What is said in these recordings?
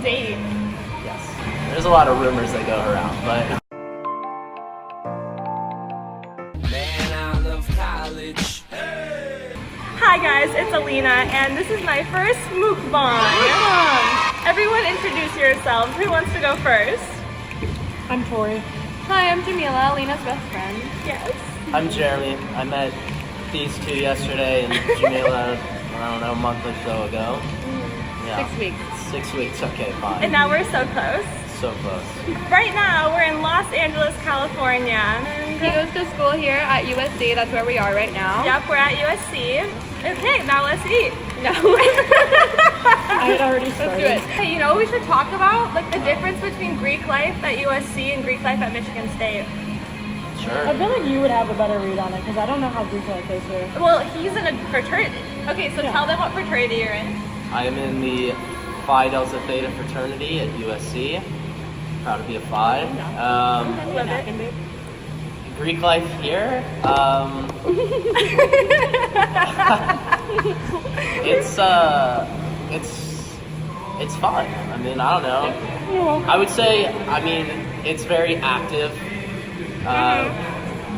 date. Yes. There's a lot of rumors that go around, but. Man, I love college. Hi guys, it's Alina, and this is my first MUKBANG. Everyone introduce yourselves. Who wants to go first? I'm Tori. Hi, I'm Jamila, Alina's best friend. Yes. I'm Jeremy. I met these two yesterday, and Jamila, I don't know, a month or so ago. Yeah. 6 weeks. 6 weeks, okay, fine. And now we're so close. So close. Right now, we're in Los Angeles, California. He goes to school here at USC, that's where we are right now. Yep, we're at USC. Okay, now let's eat. No. I had already started. Let's do it. Hey, you know what we should talk about? Like the difference between Greek life at USC and Greek life at Michigan State. Sure. I feel like you would have a better read on it because I don't know how Greek life is here. Well, he's in a fraternity. Okay, so tell them what fraternity you're in. I am in the Phi Delta Theta fraternity at USC. Proud to be a Phi. Love it. Greek life here. It's fun. I mean, I don't know. I would say, I mean, it's very active.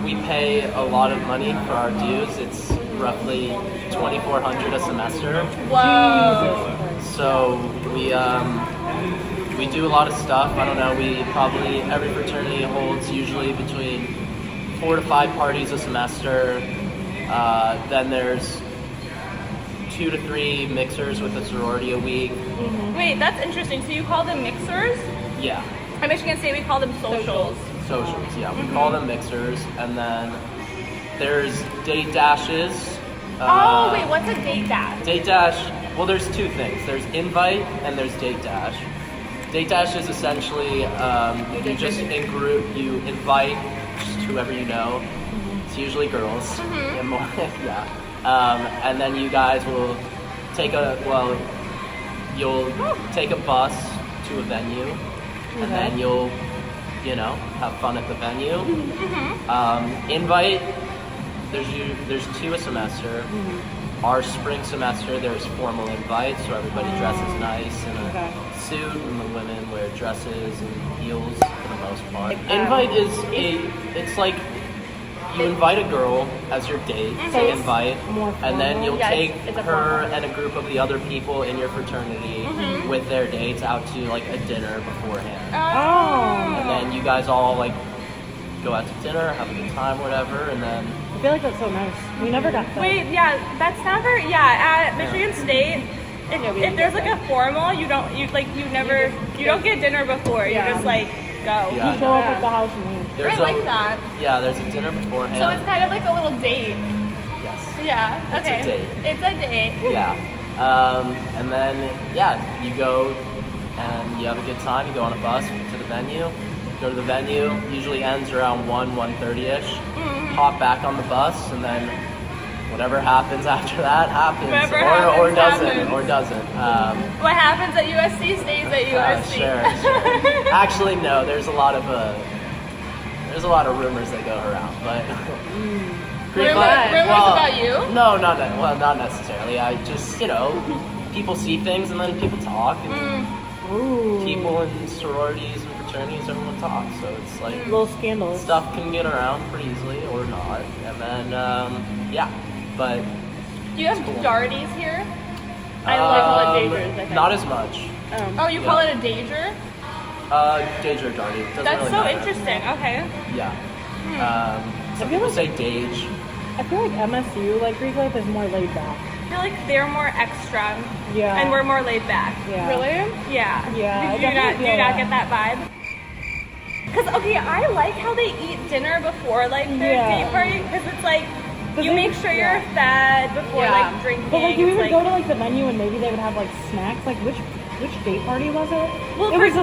We pay a lot of money for our dues. It's roughly $2,400 a semester. Whoa. So we do a lot of stuff. I don't know. Every fraternity holds usually between 4 to 5 parties a semester. Then there's 2 to 3 mixers with a sorority a week. Wait, that's interesting. So you call them mixers? Yeah. At Michigan State, we call them socials. Socials, yeah. We call them mixers. And then there's date dashes. Oh, wait, what's a date dash? Date dash, well, there's 2 things. There's invite and there's date dash. Date dash is essentially you just in group, you invite just whoever you know. It's usually girls. And more, yeah. And then you guys will you'll take a bus to a venue, and then you'll, have fun at the venue. Invite, there's 2 a semester. Our spring semester, there's formal invites, so everybody dresses nice in a suit, and the women wear dresses and heels for the most part. Invite it's like you invite a girl as your date, and then you'll take her and a group of the other people in your fraternity with their dates out to like a dinner beforehand. And then you guys all like go out to dinner, have a good time, whatever, and then I feel like that's so nice. We never got that. Wait, yeah, that's never, at Michigan State, if there's like a formal, you don't get dinner before, you just like go. Yeah, you show up at the house and leave. I like that. Yeah, there's a dinner beforehand. So it's kind of like a little date. Yes. Yeah, okay. It's a date. It's a date. Yeah. And then, you go and you have a good time. You go on a bus to the venue. Go to the venue. Usually ends around 1:30ish. Hop back on the bus, and then whatever happens after that happens. Or doesn't. What happens at USC stays at USC. Sure. Actually, no. There's a lot of rumors that go around, but. Rumors about you? No, not necessarily. I just, people see things and then people talk, and people in sororities and fraternities, everyone talks. So it's like a little scandalous. Stuff can get around pretty easily or not, and then but. Do you have darties here? I call it dagers, I think. Not as much. Oh, you call it a dager? Dager darty. That's really so matter. interesting. Okay. Yeah. Some people say dage. I feel like MSU, like Greek life, is more laid back. I feel like they're more extra. Yeah. And we're more laid back. Yeah. Really? Yeah. Yeah. Do you not get that vibe? Because, I like how they eat dinner before, like, their date party, because it's like, you make sure you're fed before, like, drinking. But, like, you would go to, like, the menu and maybe they would have, like, snacks. Like, which date party was it? Well, was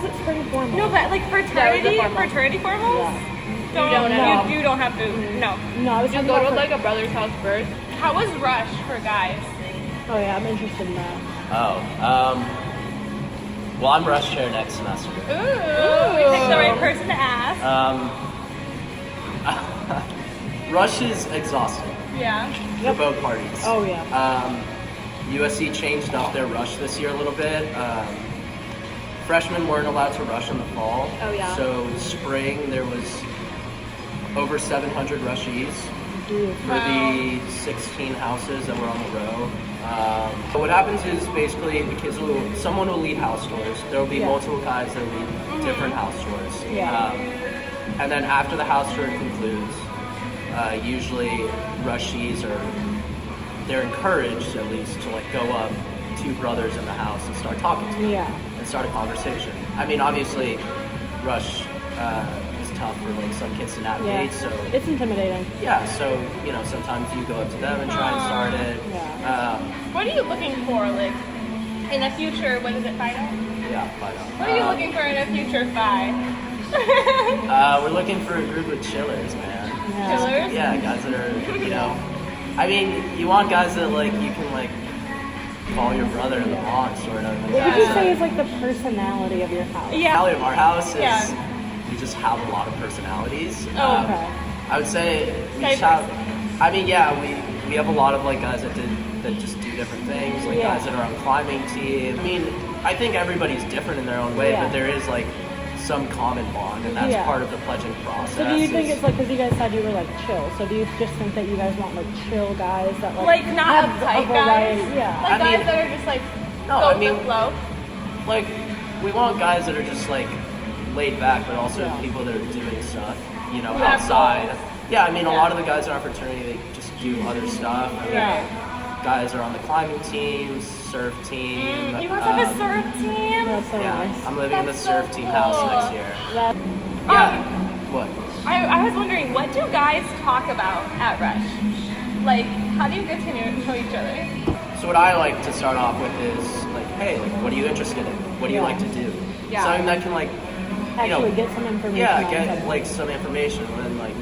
it spring formal? No, but, like, fraternity formals? Yeah. You don't have to, no. No, I was Just go to, like, a brother's house first. How was Rush for guys? Oh, yeah, I'm interested in that. Well, I'm rush chair next semester. Ooh, we picked the right person to ask. Rush is exhausting. Yeah. For both parties. Oh, yeah. USC changed up their rush this year a little bit. freshmen weren't allowed to rush in the fall. Oh, yeah. So spring there was over 700 rushees for the 16 houses that were on the row. But what happens is basically the kids someone will lead house tours. There will be multiple guys that lead different house tours. Yeah. And then after the house tour concludes, usually rushees they're encouraged at least to like go up to brothers in the house and start talking to them and start a conversation. I mean, obviously, rush is tough for like some kids to navigate, so it's intimidating. Yeah, so you know sometimes you go up to them and try and start it. What are you looking for, like in a future? What is it, final? Yeah, final. What are you looking for in a future Phi? We're looking for a group of chillers, man. Chillers? Yeah, guys that are, you know, I mean, you want guys that like you can like call your brother in the bond, sort of. What would you say is like the personality of your house? Yeah. Personality of our house is we just have a lot of personalities. Oh, okay. I would say we just have. I mean, yeah, we have a lot of like guys that just do different things, like guys that are on climbing team. I mean, I think everybody's different in their own way, but there is like some common bond, and that's part of the pledging process. So do you think it's like, because you guys said you were like chill, so do you just think that you guys want like chill guys that like not have uptight a variety? guys? Yeah. Like guys that are just like go with the flow? Like, we want guys that are just like laid back, but also people that are doing stuff, you know, outside. Yeah, I mean, a lot of the guys in our fraternity, they just do other stuff. Guys are on the climbing teams, surf team. You guys have a surf team? That's so nice. I'm living in the surf team cool. house next year. What? I was wondering, what do guys talk about at Rush? Like, how do you get to know each other? So what I like to start off with is like, hey, like, what are you interested in? What do you like to do? Yeah. Something that can like, Actually get some information. Yeah, on get something. like some information, and then like,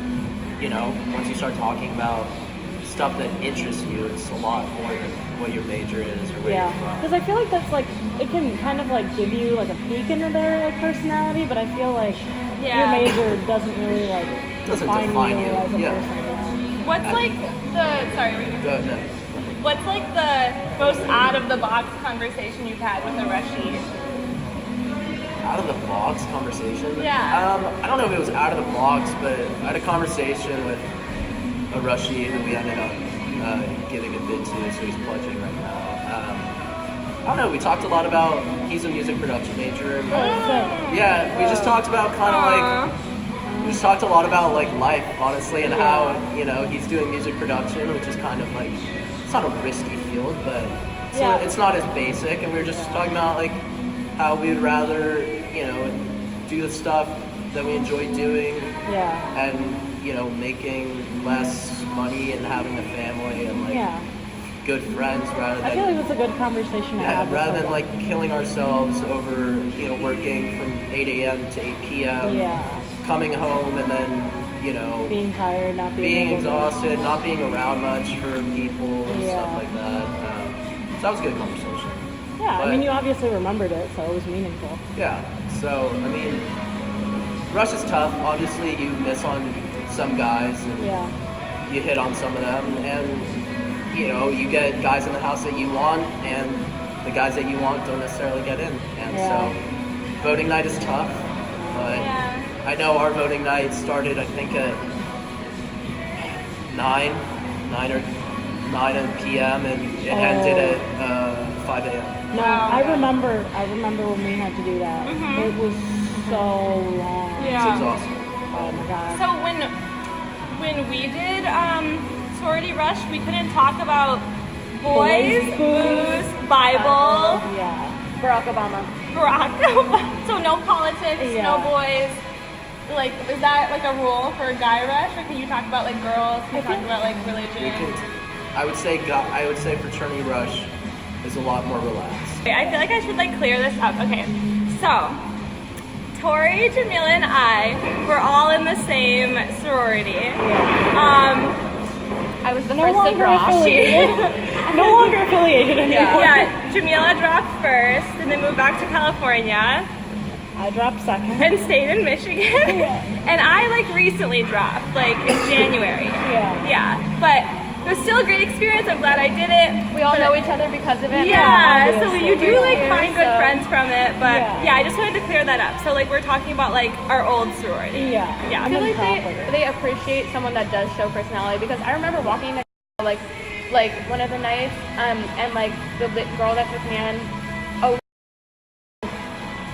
you know, once you start talking about stuff that interests you, it's a lot more than what your major is or where you're from. Because I feel like that's like, it can kind of like give you like a peek into their like personality, but I feel like your major doesn't really like define you as a person. What's like the, sorry, Go ahead. what's like the most out of the box conversation you've had with a Rushie? Out of the box conversation? Yeah. I don't know if it was out of the box, but I had a conversation with a Rushie who we ended up giving a bid to, so he's pledging right now. I don't know, we talked a lot about, he's a music production major. Yeah, we just talked about kind of like, we just talked a lot about like life, honestly, and how, you know, he's doing music production, which is kind of like, it's not a risky field, but it's not as basic, and we were just talking about like how we would rather, you know, do the stuff that we enjoy doing, and you know, making less money and having a family and like good friends rather than. I feel like that's a good conversation to have. Rather than like killing ourselves over, you know, working from 8 a.m. to 8 p.m. Coming home and then, you know, being tired, not being exhausted, not being around much for people and stuff like that. So that was a good conversation. Yeah, but, I mean, you obviously remembered it, so it was meaningful. Yeah. So I mean, Rush is tough. Obviously, you miss on some guys and you hit on some of them, and you know, you get guys in the house that you want, and the guys that you want don't necessarily get in, and so voting night is tough, but I know our voting night started, I think, at 9 p.m. and it ended at 5 a.m. No, I remember when we had to do that. It was so long. It's exhausting. Oh my god. So when we did sorority rush, we couldn't talk about boys, booze, Bible. Barack Obama. So no politics, no boys. Like, is that like a rule for a guy rush, or can you talk about like girls? Can you talk about like religion? I would say fraternity rush is a lot more relaxed. Okay, I feel like I should like clear this up. Okay, so Tori, Jamila, and I were all in the same sorority. I was the first to drop. No longer affiliated anymore. Yeah, Jamila dropped first and then moved back to California. I dropped second. And stayed in Michigan. And I like recently dropped, like in January. Yeah. But it was still a great experience. I'm glad I did it. We all know each other because of it. Yeah, so you do like Years, find good so- friends from it, but yeah, I just wanted to clear that up. So like we're talking about like our old sorority. Yeah. Yeah. I feel like they appreciate someone that does show personality because I remember walking into like one of the nights and like the girl that took me in. Oh,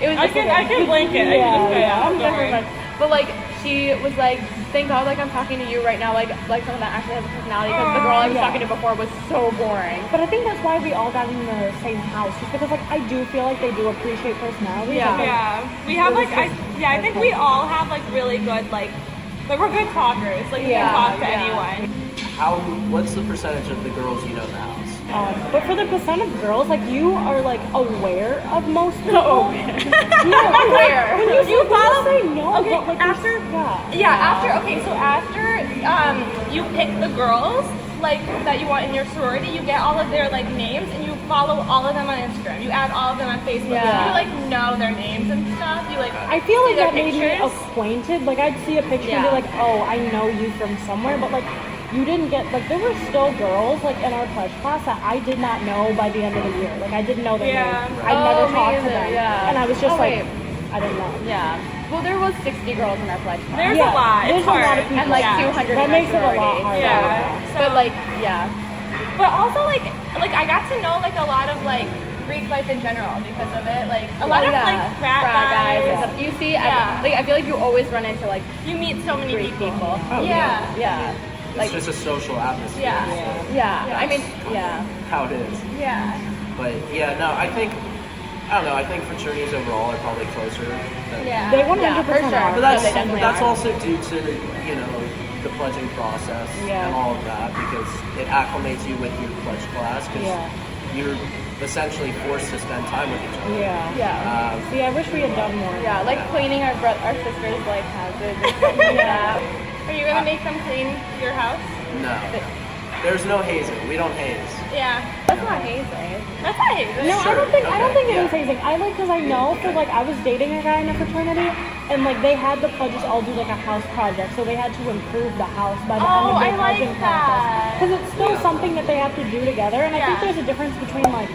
it was. I can blank it. Yeah. Don't worry. But like she was like, thank God, like I'm talking to you right now, like someone that actually has a personality because the girl I was talking to before was so boring. But I think that's why we all got in the same house, just because like I do feel like they do appreciate personality. Yeah. Like, Yeah, we have like I think we all have like really good like we're good talkers. Like we can talk to anyone. What's the percentage of the girls you know in the house? but for the percent of girls, like you are like aware of most people. No, Aware. When you follow- say no, okay, but like after- after you pick the girls like that you want in your sorority, you get all of their like names and you follow all of them on Instagram. You add all of them on Facebook. Yeah. You like know their names and stuff. You like I feel like see their that made me pictures. acquainted. Like I'd see a picture and be like, oh, I know you from somewhere, but like you didn't get like there were still girls like in our pledge class that I did not know by the end of the year. Like I didn't know their Yeah. names. I never me talked to either, them, yeah. and I was just Oh, like, wait. I didn't know. Yeah. Well, there was 60 girls in our pledge class. There's a lot. There's It's a lot hard. of people. And like Yeah. 200 That in makes it our a lot sorority. harder. Yeah. But like, yeah. But also like I got to know like a lot of like Greek life in general because of it. Like a lot of like frat guys. and stuff. You see, Yeah. I feel like you always run into like You meet so many Greek people. Oh, Yeah. Yeah. It's just a social atmosphere. Yeah. Yeah. I mean, yeah. How it is. Yeah. But yeah, no, I don't know. I think fraternities overall are probably closer. Than, Yeah. They 100% Yeah, for sure. are. But that's They definitely that's are. also due to the pledging process Yeah. and all of that because it acclimates you with your pledge class because Yeah. you're essentially forced to spend time with each other. Yeah. Yeah. See, I wish we had done more. Yeah, like cleaning our sisters' like houses and stuff like that. Are you gonna make them clean your house? No, there's no hazing. We don't haze. Yeah. That's not hazing. That's not it. No, Sure, I don't think it okay, was hazing. I like because I know for like I was dating a guy in a fraternity, and like they had the pledges all do like a house project, so they had to improve the house by the end of I their like pledging that. process. Because it's still something that they have to do together, and I think Yeah. there's a difference between like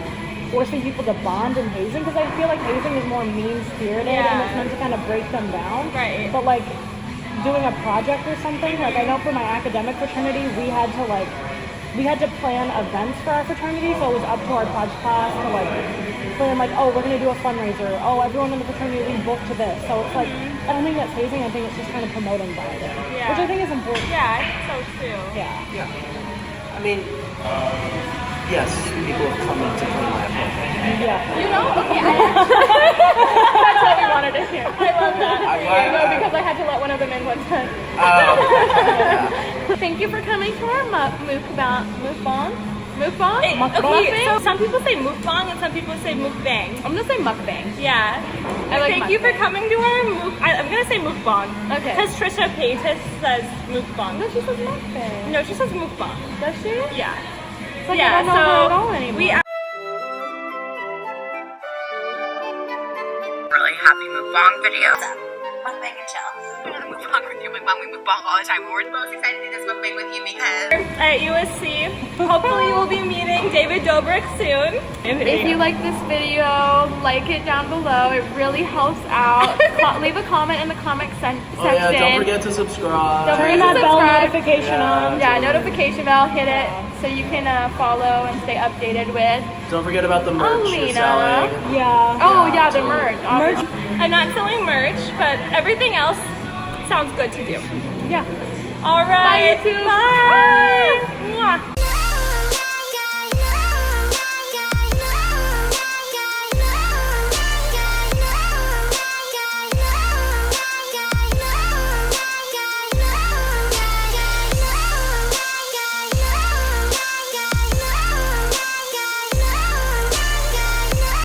forcing people to bond and hazing, because I feel like hazing is more mean-spirited and Yeah. it's meant to kind of break them down. Right. But like doing a project or something, like I know for my academic fraternity, we had to plan events for our fraternity, so it was up to our pledge class to like plan like, oh, we're gonna do a fundraiser, oh, everyone in the fraternity we booked to this. So it's like I don't think that's hazing, I think it's just kind of promoting bonding. Yeah. Which I think is important. Yeah, I think so too. Yeah. Yeah. I mean, yes, people have come in to clean my apartment. Yeah. You know? Okay, That's what we wanted to hear. I love that. No, because I had to let one of them in one time. Thank you for coming to our mukbang. Okay, so some people say mukbang and some people say mukbang. I'm gonna say mukbang. Yeah. I like Thank you for mukbang. coming to our I'm gonna say mukbang. Okay. Because Trisha Paytas says mukbang. No, she says mukbang. No, she says mukbang. Does she? Yeah. It's like I don't know her at all anymore. Really happy mukbang video. Mukbang and chill. We're gonna mukbang with you, mukbang. We mukbang all the time. We're most excited to do this mukbang with you because At USC, hopefully you will be meeting David Dobrik soon. If you like this video, like it down below. It really helps out. Leave a comment in the comment section. Oh yeah, don't forget to subscribe. Don't Turn forget that to bell subscribe. notification on. Yeah, notification bell, hit it so you can follow and stay updated with. Don't forget about the merch you're Alina. selling. Yeah. Oh yeah, the merch. I'm not selling merch, but everything else sounds good to do. Yeah. All right. Bye, YouTube. Bye. Mwah.